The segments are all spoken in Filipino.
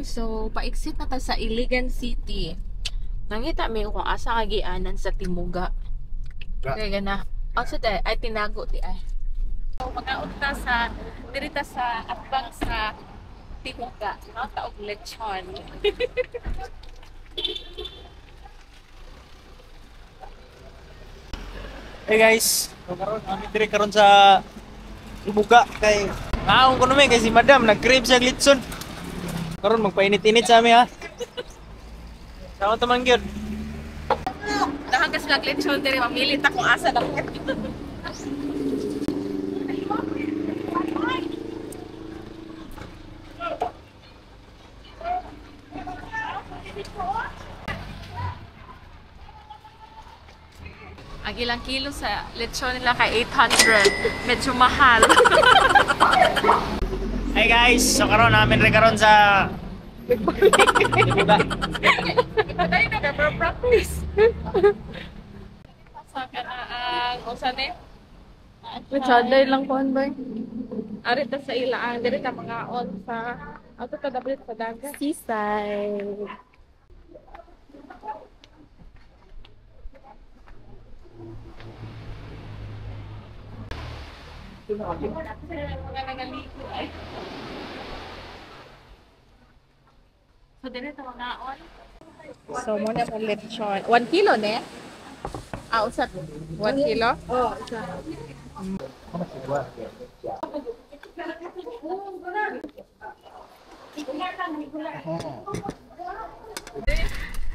So paiksit na ta sa Iligan City. Nangita mi kung asa kagianan sa Timuga. Kaya gana. Also ay tinago di ay. So mga sa dirita sa atbang sa Timuga, no? Taog lechon. Hey guys, so karon kami dire karon sa Timuga kay naong ko naman kay si Madam nag-crave siya glitson. Karon magpainit-init sa amin ha. Sama taman gyud. Nahagas lang lechon dire mamili ta kung asa daw. Ang ilang kilo sa lechon nila kay 800. Medyo mahal. Hey guys, so karon namin re karon sa Timuga. Tayo na ka practice. Sa kana ang usan eh. Machaday lang ko ba? Ari ta sa ilaan diri ta mga on sa ato ta dapat sa dagat. Seaside. Mga nangaligo ay. So diri ta mga on. So muna mo lechon. 1 kilo ne? Ah, usat 1 kilo? Oh, isa.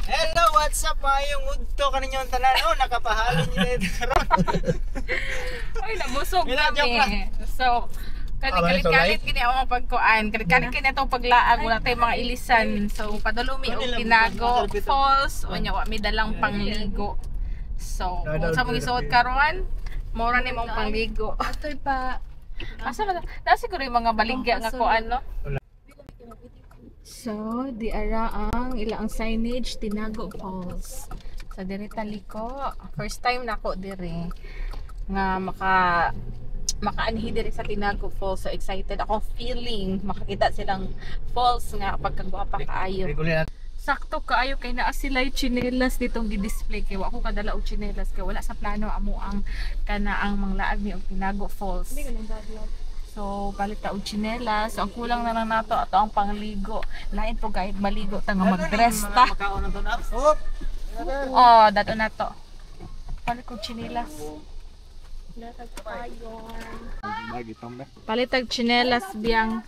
Hello, what's up mga yung udto kaninyong tanan? Oh, nakapahalin niyo na ito karon. Ay, nabusog Joke lang. kami. So, kalit-kalit kini ang mga pagkuan. Kalit-kalit kini itong paglaag. Wala tayong mga ilisan. So, padulumi o Tinago Falls. O nya, mi dalang pangligo. So, kung sa mga isuot karon, mura ni mong pangligo. Atoy pa. Asa ba? Nasa siguro yung mga baligya nga kuan, no? So, di ara ang ilang signage Tinago Falls. Sa diri taliko. First time nako diri nga makaanhi diri sa Tinago Falls. So excited ako feeling makakita silang falls nga pagkagwapa kaayo. Sakto kaayo kay naa sila chinelas ditong gi-display kay wa ko kadala og chinelas kay wala sa plano amo ang kana ang manglaag ni og Tinago Falls. So palit ta og chinelas. So ang kulang na lang nato ato ang pangligo. Lain po kahit maligo ta nga mag-dress ta. Oh, dato na to. Palit ko chinelas. Palitag chinelas biyang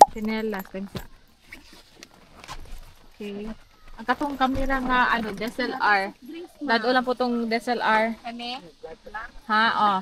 chinelas sa. Okay. Ang katong kamera nga ano DSLR. Dado lang po tong DSLR. Ani? Ha, oh.